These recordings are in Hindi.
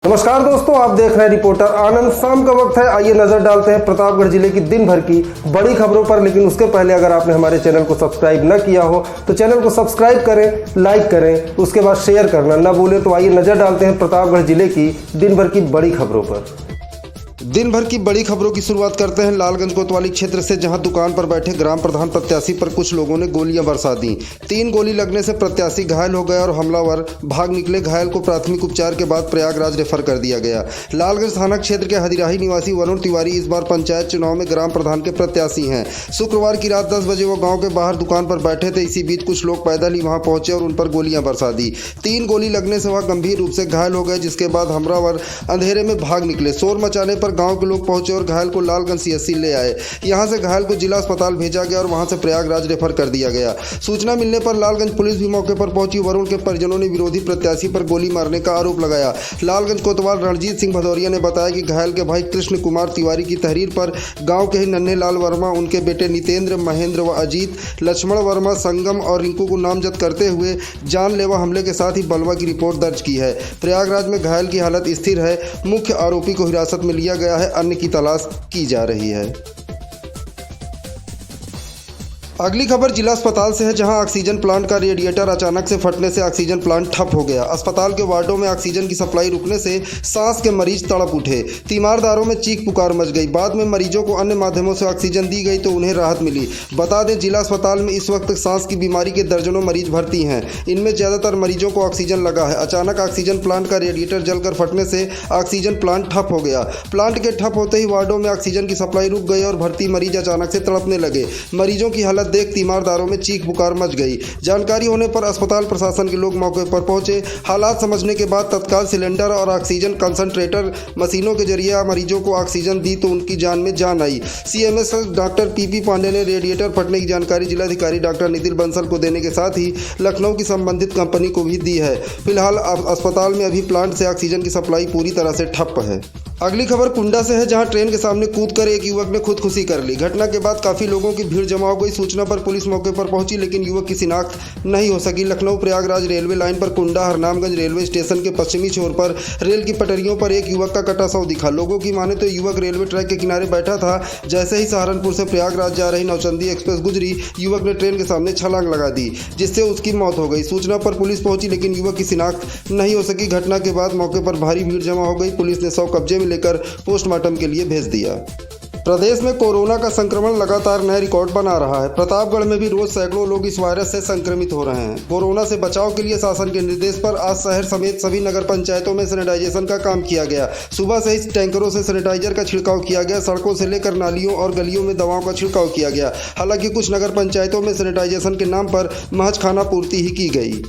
नमस्कार दोस्तों, आप देख रहे हैं रिपोर्टर आनंद। शाम का वक्त है, आइए नजर डालते हैं प्रतापगढ़ जिले की दिन भर की बड़ी खबरों पर। लेकिन उसके पहले अगर आपने हमारे चैनल को सब्सक्राइब न किया हो तो चैनल को सब्सक्राइब करें, लाइक करें, उसके बाद शेयर करना न भूलें। तो आइए नजर डालते हैं प्रतापगढ़ जिले की दिन भर की बड़ी खबरों पर। दिन भर की बड़ी खबरों की शुरुआत करते हैं लालगंज कोतवाली क्षेत्र से, जहां दुकान पर बैठे ग्राम प्रधान प्रत्याशी पर कुछ लोगों ने गोलियां बरसा दी। 3 गोली लगने से प्रत्याशी घायल हो गया और हमलावर भाग निकले। घायल को प्राथमिक उपचार के बाद प्रयागराज रेफर कर दिया गया। लालगंज थाना क्षेत्र के हदिराही निवासी वरुण तिवारी इस बार पंचायत चुनाव में ग्राम प्रधान के प्रत्याशी हैं। शुक्रवार की रात 10 बजे वो गाँव के बाहर दुकान पर बैठे थे। इसी बीच कुछ लोग पैदल ही वहां पहुंचे और उन पर गोलियां बरसा दी। 3 गोली लगने से वह गंभीर रूप से घायल हो गए, जिसके बाद हमलावर अंधेरे में भाग निकले। शोर मचाने पर गाँव के लोग पहुंचे और घायल को लालगंज सीएचसी ले आए। यहां से घायल को जिला अस्पताल भेजा गया और वहां से प्रयागराज रेफर कर दिया गया। सूचना मिलने पर लालगंज पुलिस भी मौके पर पहुंची। वरुण के परिजनों ने विरोधी प्रत्याशी पर गोली मारने का आरोप लगाया। लालगंज कोतवाल रणजीत सिंह भदौरिया ने बताया कि घायल के भाई कृष्ण कुमार तिवारी की तहरीर पर गांव के ही नन्हे लाल वर्मा, उनके बेटे नितेंद्र, महेंद्र व अजीत, लक्ष्मण वर्मा, संगम और रिंकू को नामजद करते हुए जानलेवा हमले के साथ ही बलवा की रिपोर्ट दर्ज की है। प्रयागराज में घायल की हालत स्थिर है। मुख्य आरोपी को हिरासत में लिया गया है, अन्य की तलाश की जा रही है। अगली खबर जिला अस्पताल से है, जहां ऑक्सीजन प्लांट का रेडिएटर अचानक से फटने से ऑक्सीजन प्लांट ठप हो गया। अस्पताल के वार्डों में ऑक्सीजन की सप्लाई रुकने से सांस के मरीज तड़प उठे। तीमारदारों में चीख पुकार मच गई। बाद में मरीजों को अन्य माध्यमों से ऑक्सीजन दी गई तो उन्हें राहत मिली। बता दें, जिला अस्पताल में इस वक्त सांस की बीमारी के दर्जनों मरीज भर्ती हैं। इनमें ज्यादातर मरीजों को ऑक्सीजन लगा है। अचानक ऑक्सीजन प्लांट का रेडिएटर जलकर फटने से ऑक्सीजन प्लांट ठप हो गया। प्लांट के ठप होते ही वार्डों में ऑक्सीजन की सप्लाई रुक गई और भर्ती मरीज अचानक से तड़पने लगे। मरीजों की हालत देख तीमारदारों में चीख पुकार मच गई। जानकारी होने पर अस्पताल प्रशासन के लोग मौके पर पहुंचे। हालात समझने के बाद तत्काल सिलेंडर और ऑक्सीजन कंसंट्रेटर मशीनों के जरिए मरीजों को ऑक्सीजन दी तो उनकी जान में जान आई। सीएमएस डॉक्टर पीपी पांडे ने रेडिएटर फटने की जानकारी जिलाधिकारी डॉक्टर नितिन बंसल को देने के साथ ही लखनऊ की संबंधित कंपनी को भी दी है। फिलहाल अस्पताल में अभी प्लांट से ऑक्सीजन की सप्लाई पूरी तरह से ठप है। अगली खबर कुंडा से है, जहां ट्रेन के सामने कूदकर एक युवक ने खुदकुशी कर ली। घटना के बाद काफी लोगों की भीड़ जमा हो गई। सूचना पर पुलिस मौके पर पहुंची, लेकिन युवक की शिनाख्त नहीं हो सकी। लखनऊ प्रयागराज रेलवे लाइन पर कुंडा हरनामगंज रेलवे स्टेशन के पश्चिमी छोर पर रेल की पटरियों पर एक युवक का कटा शव दिखा। लोगों की माने तो युवक रेलवे ट्रैक के किनारे बैठा था। जैसे ही सहारनपुर से प्रयागराज जा रही नौचंदी एक्सप्रेस गुजरी, युवक ने ट्रेन के सामने छलांग लगा दी, जिससे उसकी मौत हो गई। सूचना पर पुलिस पहुंची, लेकिन युवक की शिनाख्त नहीं हो सकी। घटना के बाद मौके पर भारी भीड़ जमा हो गई। पुलिस ने शव कब्जे में लेकर पोस्टमार्टम के लिए भेज दिया। प्रदेश में कोरोना का संक्रमण लगातार नए रिकॉर्ड बना रहा है। प्रतापगढ़ में भी रोज सैकड़ों लोग इस वायरस से संक्रमित हो रहे हैं। कोरोना से बचाव के लिए शासन के निर्देश पर आज शहर समेत सभी नगर पंचायतों में सैनिटाइजेशन का काम किया गया। सुबह से ही टैंकरों से सैनिटाइजर का छिड़काव किया गया। सड़कों से लेकर नालियों और गलियों में दवाओं का छिड़काव किया गया। हालांकि कुछ नगर पंचायतों में सैनिटाइजेशन के नाम पर महज खाना पूर्ति ही की गई।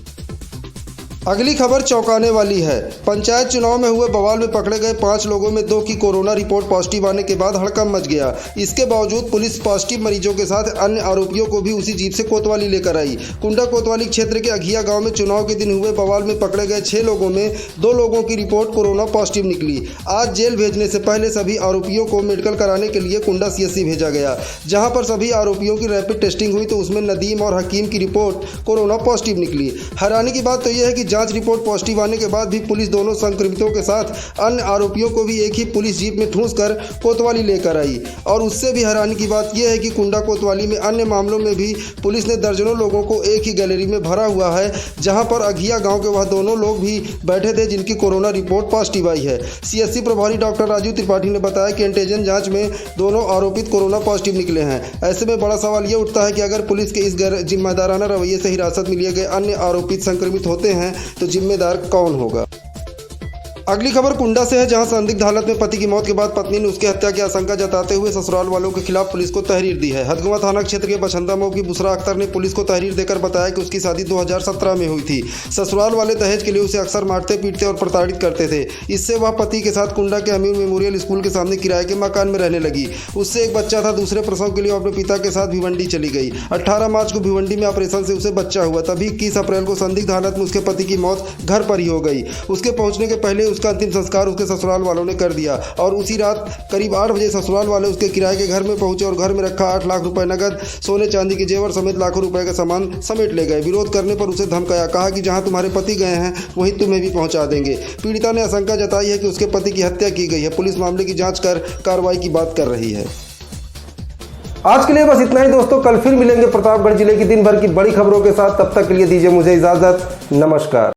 अगली खबर चौंकाने वाली है। पंचायत चुनाव में हुए बवाल में पकड़े गए 5 लोगों में 2 की कोरोना रिपोर्ट पॉजिटिव आने के बाद हड़कंप मच गया। इसके बावजूद पुलिस पॉजिटिव मरीजों के साथ अन्य आरोपियों को भी उसी जीप से कोतवाली लेकर आई। कुंडा कोतवाली क्षेत्र के अघिया गांव में चुनाव के दिन हुए बवाल में पकड़े गए 6 लोगों में 2 लोगों की रिपोर्ट कोरोना पॉजिटिव निकली। आज जेल भेजने से पहले सभी आरोपियों को मेडिकल कराने के लिए कुंडा सीएचसी भेजा गया, जहाँ पर सभी आरोपियों की रैपिड टेस्टिंग हुई तो उसमें नदीम और हकीम की रिपोर्ट कोरोना पॉजिटिव निकली। हैरानी की बात तो यह है कि जांच रिपोर्ट पॉजिटिव आने के बाद भी पुलिस दोनों संक्रमितों के साथ अन्य आरोपियों को भी एक ही पुलिस जीप में ठूंस कर कोतवाली लेकर आई। और उससे भी हैरानी की बात यह है कि कुंडा कोतवाली में अन्य मामलों में भी पुलिस ने दर्जनों लोगों को एक ही गैलरी में भरा हुआ है, जहां पर अघिया गांव के वह दोनों लोग भी बैठे थे जिनकी कोरोना रिपोर्ट पॉजिटिव आई है। सीएचसी प्रभारी डॉक्टर राजू त्रिपाठी ने बताया कि एंटीजन जांच में दोनों आरोपित कोरोना पॉजिटिव निकले हैं। ऐसे में बड़ा सवाल यह उठता है कि अगर पुलिस के इस गैर जिम्मेदाराना रवैये से हिरासत में लिए गए अन्य आरोपित संक्रमित होते हैं तो जिम्मेदार कौन होगा। अगली खबर कुंडा से है, जहां संदिग्ध हालत में पति की मौत के बाद पत्नी ने उसकी हत्या की आशंका जताते हुए ससुराल वालों के खिलाफ पुलिस को तहरीर दी है। हथगवां थाना क्षेत्र के बछंदा मऊ की बुसरा अख्तर ने पुलिस को तहरीर देकर बताया कि उसकी शादी 2017 में हुई थी। ससुराल वाले दहेज के लिए उसे अक्सर मारते पीटते और प्रताड़ित करते थे। इससे वह पति के साथ कुंडा के अमीर मेमोरियल स्कूल के सामने किराए के मकान में रहने लगी। उससे एक बच्चा था। दूसरे प्रसव के लिए अपने पिता के साथ भिवंडी चली गई। 18 मार्च को भिवंडी में ऑपरेशन से उसे बच्चा हुआ। तभी 21 अप्रैल को संदिग्ध हालत में उसके पति की मौत घर पर ही हो गई। उसके पहुंचने के पहले उसका अंतिम संस्कार उसके ससुराल वालों ने कर दिया और उसी रात करीब 8 बजे ससुराल वाले उसके किराए के घर में पहुंचे और घर में रखा 8 लाख रुपए नगद, सोने चांदी के जेवर समेत लाखों रुपए का सामान समेट ले गए। विरोध करने पर उसे धमकाया, कहा कि जहां तुम्हारे पति गए हैं वहीं तुम्हें भी पहुंचा देंगे। पीड़िता ने आशंका जताई है कि उसके पति की हत्या की गई है। पुलिस मामले की जांच कर कार्रवाई की बात कर रही है। आज के लिए बस इतना ही दोस्तों, कल फिर मिलेंगे प्रतापगढ़ जिले की दिन भर की बड़ी खबरों के साथ। तब तक के लिए दीजिए मुझे इजाजत। नमस्कार।